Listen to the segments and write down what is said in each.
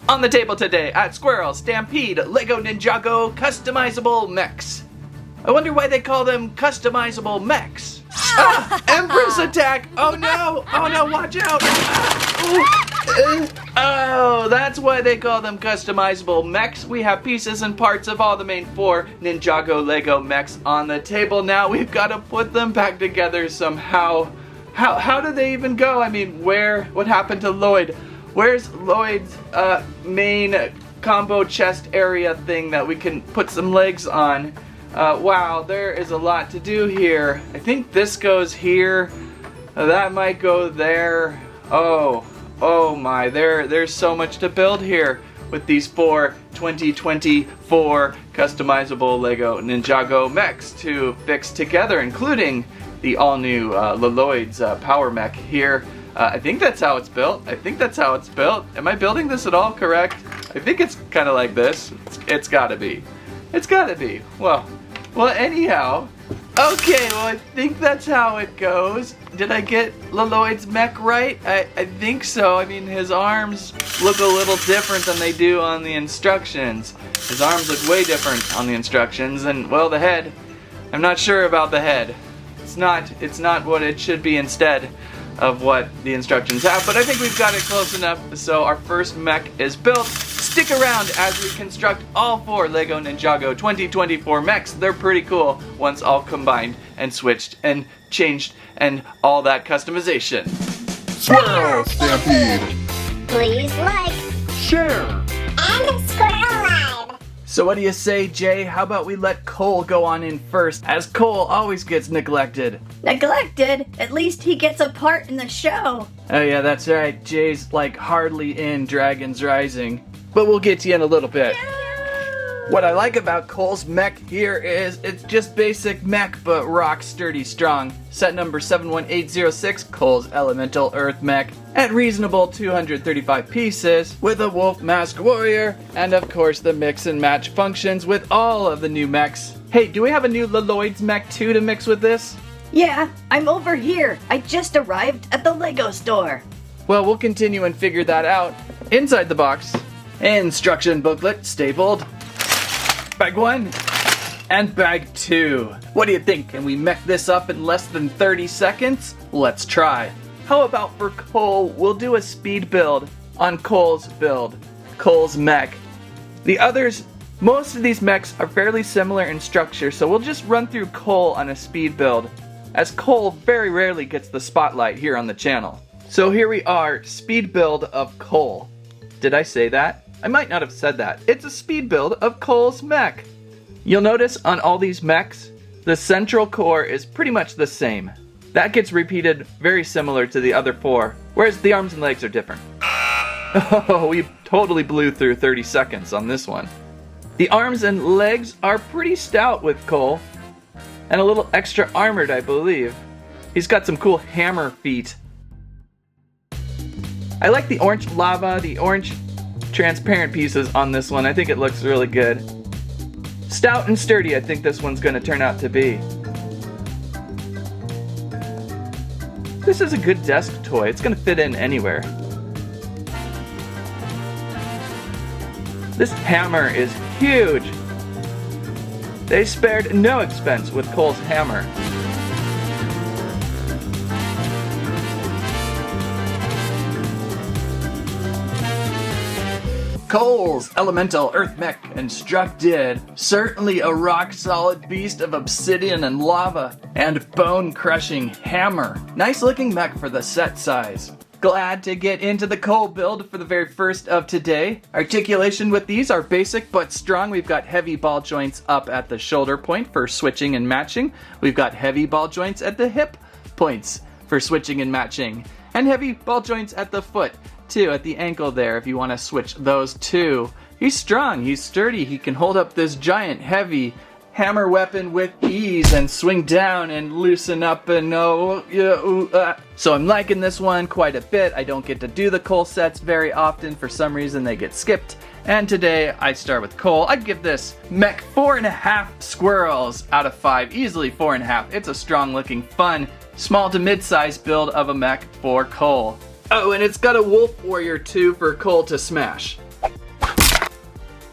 On the table today at Squirrel, Stampede, Lego Ninjago, Customizable Mechs. I wonder why they call them Customizable Mechs. Empress attack! Oh no! Oh no, watch out! Oh, that's why they call them Customizable Mechs. We have pieces and parts of all the main 4 Ninjago Lego Mechs on the table now. We've got to put them back together somehow. How do they even go? I mean, what happened to Lloyd? Where's Lloyd's main combo chest area thing that we can put some legs on? Wow, there is a lot to do here. I think this goes here. That might go there. Oh my, there's so much to build here with these 4 2024 customizable Lego Ninjago Mechs to fix together, including the all-new Lloyd's Power Mech here. I think that's how it's built. Am I building this at all correct? I think it's kind of like this. It's gotta be. Well, anyhow. Okay, well, I think that's how it goes. Did I get Lloyd's Mech right? I think so. I mean, his arms look a little different than they do on the instructions. His arms look way different on the instructions, and, well, the head. I'm not sure about the head. It's not what it should be instead of what the instructions have, but I think we've got it close enough. So our first mech is built. Stick around as we construct all 4 Lego Ninjago 2024 mechs. They're pretty cool once all combined and switched and changed and all that customization. SquirrelStampede. Please like, Share. and Squirrel Live. So what do you say, Jay? How about we let Cole go on in first, as Cole always gets neglected. Neglected? At least he gets a part in the show. Oh yeah, that's right. Jay's like hardly in Dragons Rising. But we'll get to you in a little bit. What I like about Cole's mech here is it's just basic mech, but rock sturdy strong. Set number 71806, Cole's Elemental Earth Mech, at reasonable 235 pieces, with a wolf mask warrior, and of course the mix and match functions with all of the new mechs. Hey, do we have a new Lloyds Mech too to mix with this? Yeah, I'm over here. I just arrived at the Lego store. Well, we'll continue and figure that out. Inside the box, instruction booklet stapled. Bag 1 and bag 2. What do you think? Can we mech this up in less than 30 seconds? Let's try. How about for Cole, we'll do a speed build on Cole's build, Cole's mech. The others, most of these mechs are fairly similar in structure, so we'll just run through Cole on a speed build, as Cole very rarely gets the spotlight here on the channel. So here we are, speed build of Cole. Did I say that? I might not have said that. It's a speed build of Cole's mech. You'll notice on all these mechs, the central core is pretty much the same. That gets repeated very similar to the other 4, whereas the arms and legs are different. Oh, we totally blew through 30 seconds on this one. The arms and legs are pretty stout with Cole, and a little extra armored, I believe. He's got some cool hammer feet. I like the orange lava, the orange transparent pieces on this one. I think it looks really good. Stout and sturdy, I think this one's going to turn out to be. This is a good desk toy. It's going to fit in anywhere. This hammer is huge. They spared no expense with Cole's hammer. Cole's Elemental Earth Mech constructed. Certainly a rock-solid beast of obsidian and lava, and bone-crushing hammer. Nice looking mech for the set size. Glad to get into the Cole build for the very first of today. Articulation with these are basic but strong. We've got heavy ball joints up at the shoulder point for switching and matching. We've got heavy ball joints at the hip points for switching and matching. And heavy ball joints at the foot, too, at the ankle there, if you want to switch those two. He's strong, he's sturdy, he can hold up this giant, heavy hammer weapon with ease and swing down and loosen up and So I'm liking this one quite a bit. I don't get to do the Cole sets very often. For some reason they get skipped. And today I start with Cole. I'd give this mech 4.5 squirrels out of 5. Easily 4.5. It's a strong looking, fun, small to mid-size build of a mech for Cole. Oh, and it's got a wolf warrior too for Cole to smash.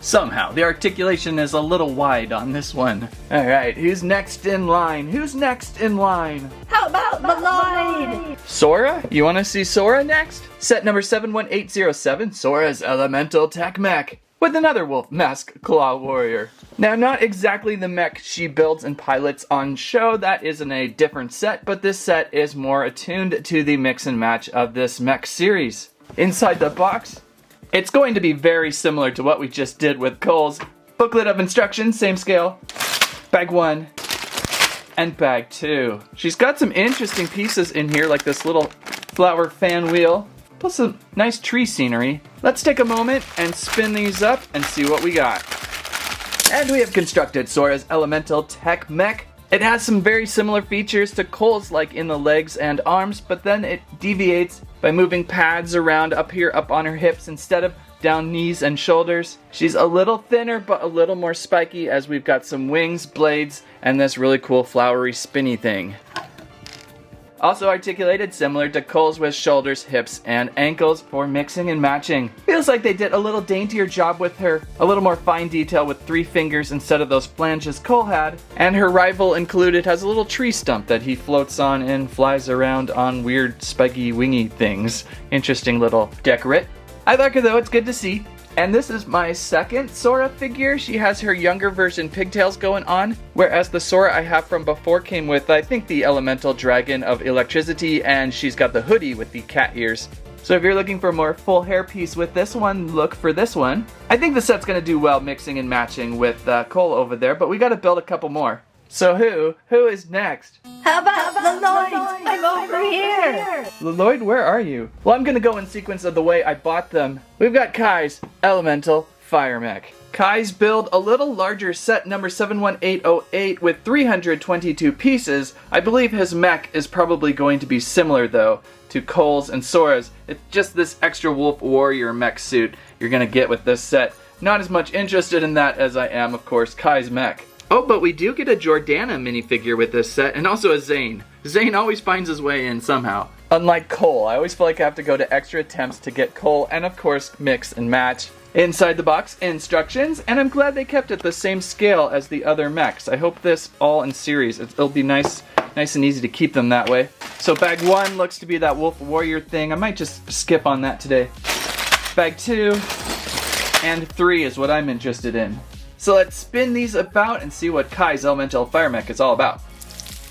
Somehow, the articulation is a little wide on this one. Alright, who's next in line? Who's next in line? How about the Lloyd? Sora? You want to see Sora next? Set number 71807, Sora's Elemental Tech Mech, with another wolf mask claw warrior. Now, not exactly the mech she builds and pilots on show, that is in a different set, but this set is more attuned to the mix and match of this mech series. Inside the box, it's going to be very similar to what we just did with Cole's. Booklet of instructions, same scale. Bag 1 and bag 2. She's got some interesting pieces in here, like this little flower fan wheel, plus some nice tree scenery. Let's take a moment and spin these up and see what we got. And we have constructed Sora's Elemental Tech Mech. It has some very similar features to Cole's, like in the legs and arms, but then it deviates by moving pads around up here, up on her hips, instead of down knees and shoulders. She's a little thinner, but a little more spiky, as we've got some wings, blades, and this really cool flowery spinny thing. Also articulated similar to Cole's, with shoulders, hips, and ankles for mixing and matching. Feels like they did a little daintier job with her, a little more fine detail with 3 fingers instead of those flanges Cole had. And her rival included has a little tree stump that he floats on and flies around on weird spiky wingy things. Interesting little decorate. I like her though, it's good to see. And this is my second Sora figure. She has her younger version pigtails going on, whereas the Sora I have from before came with, I think, the Elemental Dragon of Electricity, and she's got the hoodie with the cat ears. So if you're looking for a more full hair piece with this one, look for this one. I think the set's gonna do well mixing and matching with Cole over there, but we gotta build a couple more. So who is next? How about the Lloyds? I'm over here. Lloyd, where are you? Well, I'm gonna go in sequence of the way I bought them. We've got Kai's Elemental Fire Mech. Kai's build a little larger, set number 71808 with 322 pieces. I believe his mech is probably going to be similar though to Cole's and Sora's. It's just this extra wolf warrior mech suit you're gonna get with this set. Not as much interested in that as I am, of course, Kai's mech. Oh, but we do get a Jordana minifigure with this set, and also a Zane. Zane always finds his way in somehow. Unlike Cole, I always feel like I have to go to extra attempts to get Cole, and of course, mix and match. Inside the box, instructions, and I'm glad they kept it the same scale as the other mechs. I hope this all in series. It'll be nice and easy to keep them that way. So bag 1 looks to be that wolf warrior thing. I might just skip on that today. Bag 2 and 3 is what I'm interested in. So let's spin these about and see what Kai's Elemental Fire Mech is all about.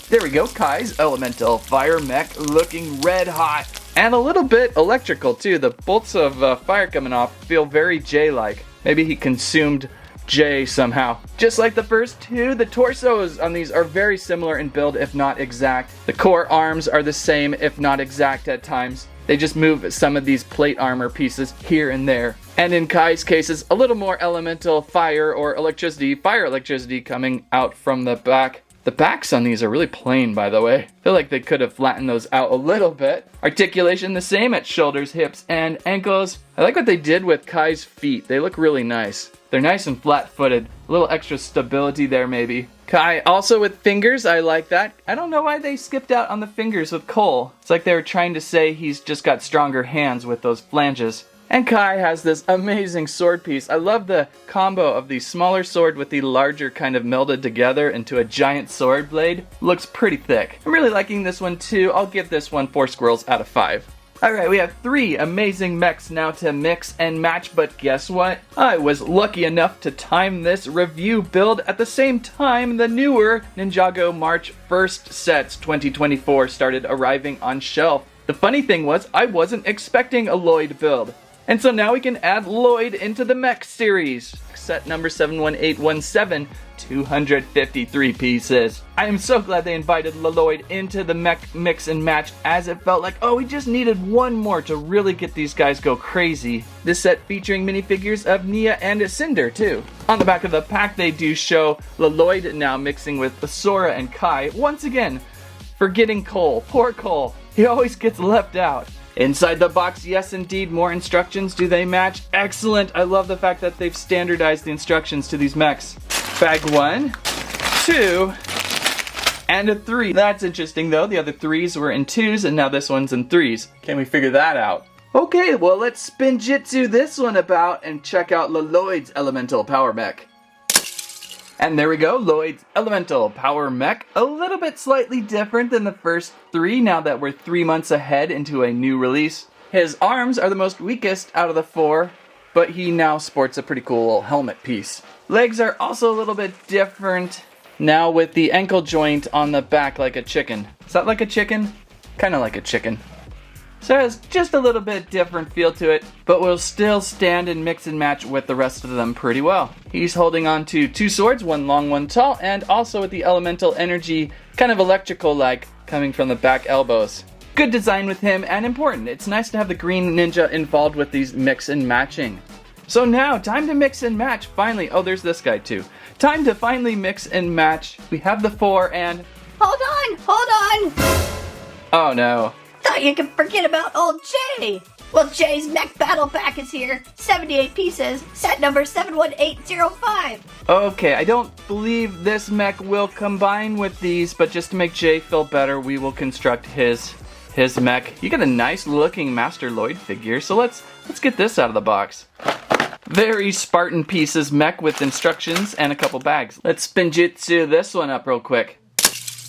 There we go, Kai's Elemental Fire Mech looking red hot. And a little bit electrical too. The bolts of fire coming off feel very J-like. Maybe he consumed J somehow. Just like the first two, the torsos on these are very similar in build, if not exact. The core arms are the same, if not exact at times. They just move some of these plate armor pieces here and there. And in Kai's cases, a little more elemental fire or electricity, fire electricity coming out from the back. The backs on these are really plain, by the way. I feel like they could have flattened those out a little bit. Articulation the same at shoulders, hips, and ankles. I like what they did with Kai's feet. They look really nice. They're nice and flat-footed. A little extra stability there, maybe. Kai also with fingers, I like that. I don't know why they skipped out on the fingers with Cole. It's like they were trying to say he's just got stronger hands with those flanges. And Kai has this amazing sword piece. I love the combo of the smaller sword with the larger kind of melded together into a giant sword blade. Looks pretty thick. I'm really liking this one too. I'll give this one 4 squirrels out of 5. Alright, we have 3 amazing mechs now to mix and match, but guess what? I was lucky enough to time this review build at the same time the newer Ninjago March 1st sets 2024 started arriving on shelf. The funny thing was, I wasn't expecting a Lloyd build. And so now we can add Lloyd into the mech series. Set number 71817, 253 pieces. I am so glad they invited Lloyd into the mech mix and match, as it felt like, oh, we just needed one more to really get these guys go crazy. This set featuring minifigures of Nia and Cinder too. On the back of the pack they do show Lloyd now mixing with Sora and Kai. Once again, forgetting Cole. Poor Cole. He always gets left out. Inside the box, yes indeed, more instructions. Do they match? Excellent! I love the fact that they've standardized the instructions to these mechs. Bag 1, 2, and a 3. That's interesting though, the other 3s were in 2s and now this one's in 3s. Can we figure that out? Okay, well let's spinjitzu this one about and check out Lloyd's Elemental Power Mech. And there we go, Lloyd's Elemental Power Mech. A little bit slightly different than the first three now that we're 3 months ahead into a new release. His arms are the most weakest out of the four, but he now sports a pretty cool little helmet piece. Legs are also a little bit different now with the ankle joint on the back like a chicken. Is that like a chicken? Kind of like a chicken. So it has just a little bit different feel to it, but will still stand and mix and match with the rest of them pretty well. He's holding on to two swords, one long, one tall, and also with the elemental energy, kind of electrical-like, coming from the back elbows. Good design with him, and important. It's nice to have the green ninja involved with these mix and matching. So now, time to mix and match, finally. Oh, there's this guy too. Time to finally mix and match. We have the four and... Hold on! Oh no. Thought you could forget about old Jay! Well, Jay's Mech Battle Pack is here. 78 pieces, set number 71805. Okay, I don't believe this mech will combine with these, but just to make Jay feel better, we will construct his mech. You get a nice looking Master Lloyd figure, so let's get this out of the box. Very Spartan pieces mech with instructions and a couple bags. Let's spinjitzu this one up real quick.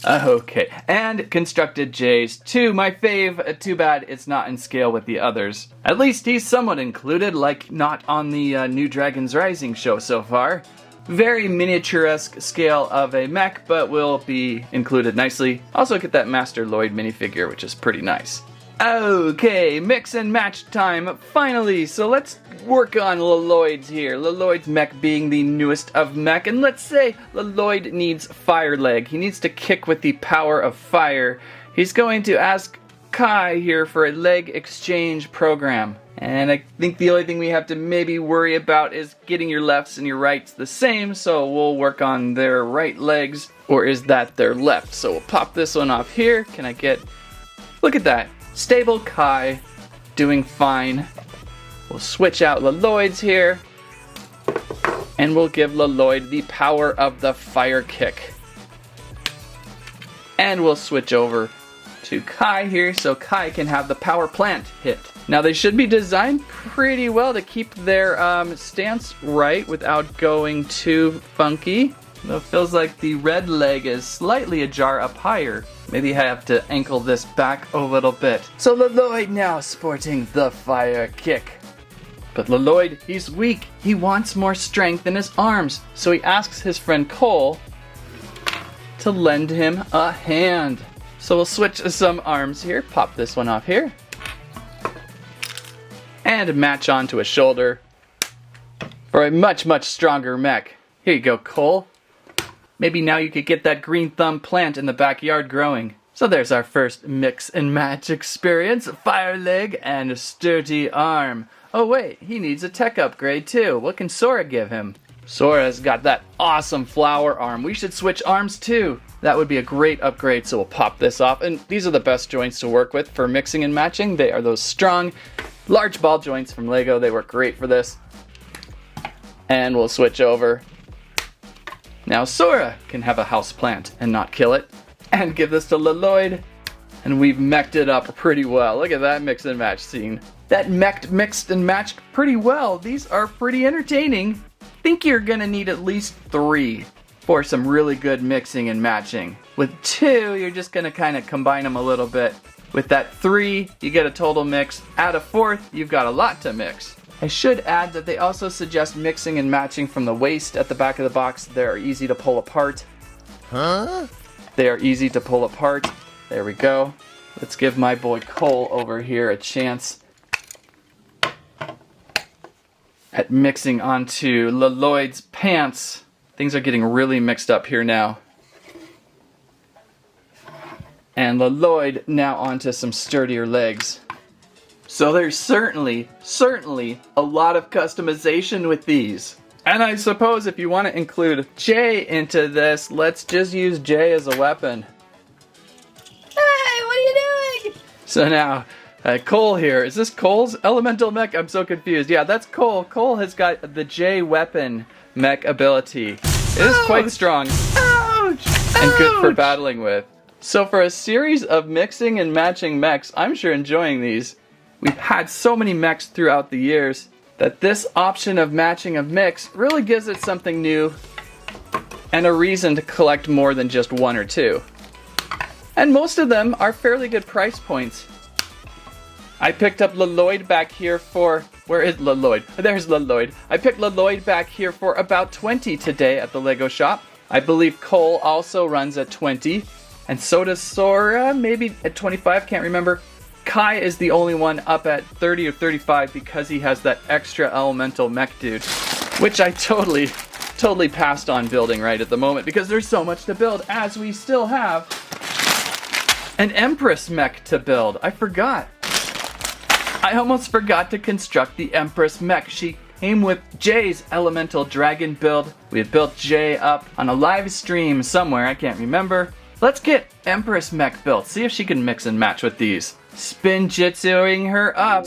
Okay, and constructed J's too, my fave. Too bad it's not in scale with the others. At least he's somewhat included, like not on the new Dragons Rising show so far. Very miniature-esque scale of a mech, but will be included nicely. Also get that Master Lloyd minifigure, which is pretty nice. Okay, mix and match time, finally. So let's work on Lloyd's here. Lloyd's Mech being the newest of mech, and let's say Lloyd needs fire leg. He needs to kick with the power of fire. He's going to ask Kai here for a leg exchange program. And I think the only thing we have to maybe worry about is getting your lefts and your rights the same, so we'll work on their right legs, or is that their left? So we'll pop this one off here. Can I get... Look at that. Stable Kai, doing fine. We'll switch out Lloyd's here, and we'll give Lloyd the power of the fire kick. And we'll switch over to Kai here, so Kai can have the power plant hit. Now they should be designed pretty well to keep their stance right without going too funky. Though it feels like the red leg is slightly ajar up higher. Maybe I have to ankle this back a little bit. So Lloyd now sporting the fire kick. But Lloyd, he's weak. He wants more strength in his arms. So he asks his friend Cole to lend him a hand. So we'll switch some arms here. Pop this one off here. And match onto a shoulder for a much, much stronger mech. Here you go, Cole. Maybe now you could get that green thumb plant in the backyard growing. So there's our first mix and match experience. Fire leg and a sturdy arm. Oh wait, he needs a tech upgrade too. What can Sora give him? Sora's got that awesome flower arm. We should switch arms too. That would be a great upgrade, so we'll pop this off. And these are the best joints to work with for mixing and matching. They are those strong, large ball joints from Lego. They work great for this. And we'll switch over. Now Sora can have a house plant and not kill it. And give this to Lloyd. And we've mech'd it up pretty well. Look at that mix and match scene. That mixed and matched pretty well. These are pretty entertaining. Think you're gonna need at least 3 for some really good mixing and matching. With 2, you're just gonna kind of combine them a little bit. With that 3, you get a total mix. Add a 4th, you've got a lot to mix. I should add that they also suggest mixing and matching from the waist at the back of the box. They're easy to pull apart. Huh? They are easy to pull apart. There we go. Let's give my boy Cole over here a chance at mixing onto Lloyd's pants. Things are getting really mixed up here now. And Lloyd now onto some sturdier legs. So there's certainly a lot of customization with these. And I suppose if you want to include Jay into this, let's just use Jay as a weapon. Hey, what are you doing? So now, Cole here. Is this Cole's Elemental Mech? I'm so confused. Yeah, that's Cole. Cole has got the J weapon mech ability. It is quite strong. Ouch! And good for battling with. So for a series of mixing and matching mechs, I'm sure enjoying these. we've had so many mechs throughout the years that this option of matching of mechs really gives it something new and a reason to collect more than just one or two. And most of them are fairly good price points. I picked up Lloyd back here for, where is Lloyd? There's Lloyd. I picked Lloyd back here for about 20 today at the Lego shop. I believe Cole also runs at 20, and so does Sora, maybe at 25, can't remember. Kai is the only one up at 30 or 35 because he has that extra Elemental Mech dude, which I totally passed on building right at the moment because there's so much to build, as we still have an Empress Mech to build. I forgot. I almost forgot to construct the Empress Mech. She came with Jay's Elemental Dragon build. We had built Jay up on a live stream somewhere, I can't remember. Let's get Empress Mech built, see if she can mix and match with these. Spin jitsuing her up.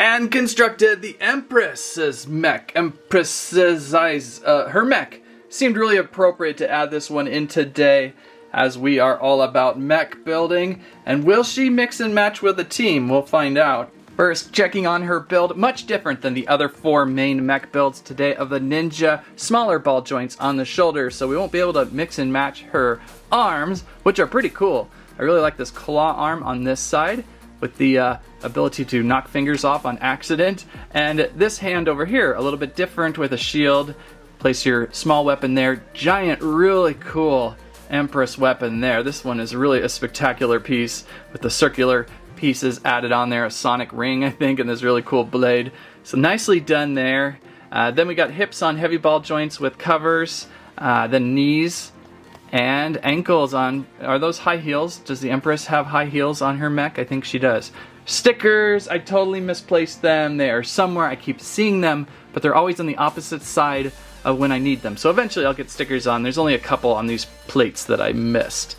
And constructed the Empress's Mech. Her mech. Seemed really appropriate to add this one in today, as we are all about mech building. And will she mix and match with a team? We'll find out. First, checking on her build, much different than the other 4 main mech builds today of the Ninja, smaller ball joints on the shoulders, so we won't be able to mix and match her arms, which are pretty cool. I really like this claw arm on this side, with the ability to knock fingers off on accident. And this hand over here, a little bit different with a shield. Place your small weapon there. Giant, really cool Empress weapon there. This one is really a spectacular piece with the circular pieces added on there. A sonic ring, I think, and this really cool blade. So nicely done there. Then we got hips on heavy ball joints with covers. Then knees and ankles on, are those high heels? Does the Empress have high heels on her mech? I think she does. Stickers, I totally misplaced them. They are somewhere, I keep seeing them, but they're always on the opposite side of when I need them. So eventually I'll get stickers on. There's only a couple on these plates that I missed.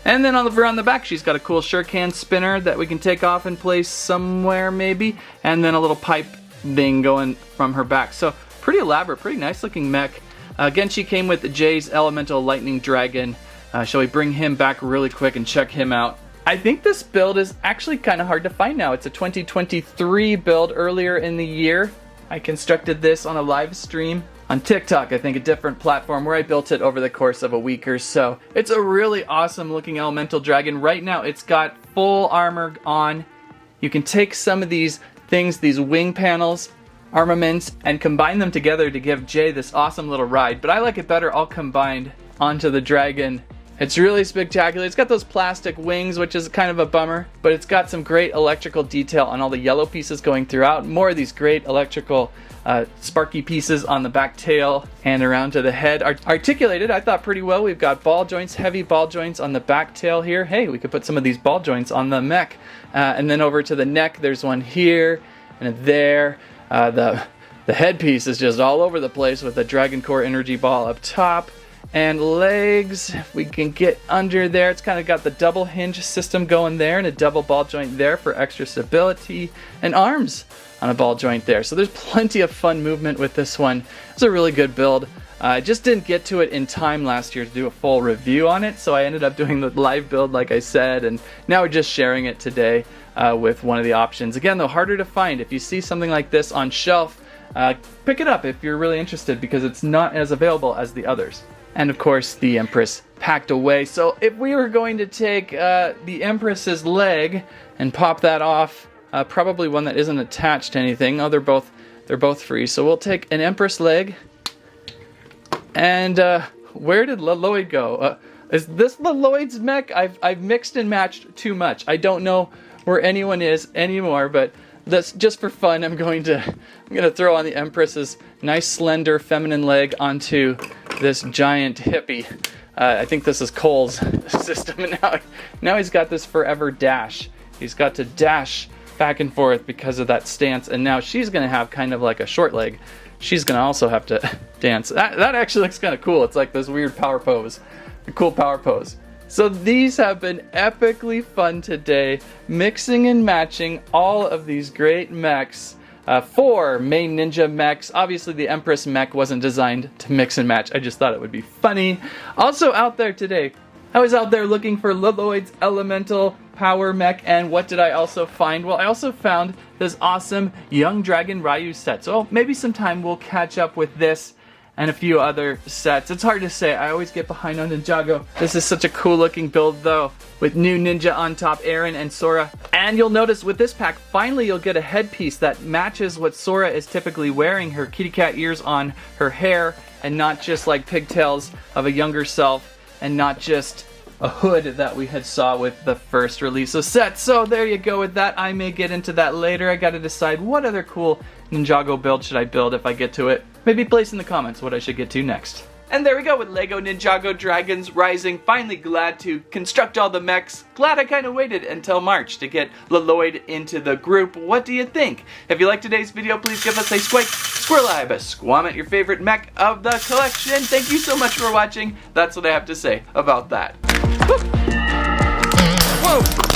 And then on the back, she's got a cool shuriken spinner that we can take off and place somewhere maybe. And then a little pipe thing going from her back. So pretty elaborate, pretty nice looking mech. Again, she came with Jay's Elemental Lightning Dragon. Shall we bring him back really quick and check him out? I think this build is actually kind of hard to find now. It's a 2023 build earlier in the year. I constructed this on a live stream on TikTok, I think a different platform, where I built it over the course of a week or so. It's a really awesome looking Elemental Dragon. Right now it's got full armor on. You can take some of these things, these wing panels, armaments, and combine them together to give Jay this awesome little ride. But I like it better all combined onto the dragon. It's really spectacular. It's got those plastic wings, which is kind of a bummer, but it's got some great electrical detail on all the yellow pieces going throughout. More of these great electrical sparky pieces on the back tail and around to the head. Articulated, I thought, pretty well. We've got ball joints, heavy ball joints on the back tail here. Hey, we could put some of these ball joints on the mech. And then over to the neck, there's one here and there. The headpiece is just all over the place with the Dragon Core energy ball up top. And legs, we can get under there. It's kind of got the double hinge system going there and a double ball joint there for extra stability. And arms on a ball joint there. So there's plenty of fun movement with this one. It's a really good build. I just didn't get to it in time last year to do a full review on it, so I ended up doing the live build like I said, and now we're just sharing it today with one of the options. Again, though, harder to find. If you see something like this on shelf, pick it up if you're really interested, because it's not as available as the others. And of course, the Empress packed away. So if we were going to take the Empress's leg and pop that off, probably one that isn't attached to anything. Oh, they're both They're both free. So we'll take an Empress leg. And where did Lloyd go? Is this the Lloyds Mech? I've mixed and matched too much. I don't know where anyone is anymore, but that's just for fun. I'm gonna throw on the Empress's nice slender feminine leg onto this giant hippie. I think this is Cole's system, and now he's got this forever dash. He's got to dash back and forth because of that stance, and now she's gonna have kind of like a short leg. She's gonna also have to dance. That actually looks kind of cool. It's like this weird power pose, a cool power pose. So these have been epically fun today, mixing and matching all of these great mechs. 4 main ninja mechs. Obviously the Empress Mech wasn't designed to mix and match. I just thought it would be funny. Also out there today, I was out there looking for Lloyd's Elemental Power Mech, and what did I also find? Well, I also found this awesome Young Dragon Ryu set. So maybe sometime we'll catch up with this and a few other sets. It's hard to say. I always get behind on Ninjago. This is such a cool looking build though, with new ninja on top, Aaron and Sora. And you'll notice with this pack, finally you'll get a headpiece that matches what Sora is typically wearing, her kitty cat ears on her hair, and not just like pigtails of a younger self, and not just a hood that we had saw with the first release of set. So there you go with that. I may get into that later. I gotta decide what other cool Ninjago build should I build if I get to it. Maybe place in the comments what I should get to next. And there we go with LEGO Ninjago Dragons Rising. Finally glad to construct all the mechs. Glad I kind of waited until March to get Lloyd into the group. What do you think? If you liked today's video, please give us a SquirrelStampede, a squammet your favorite mech of the collection. Thank you so much for watching. That's what I have to say about that. Whoa!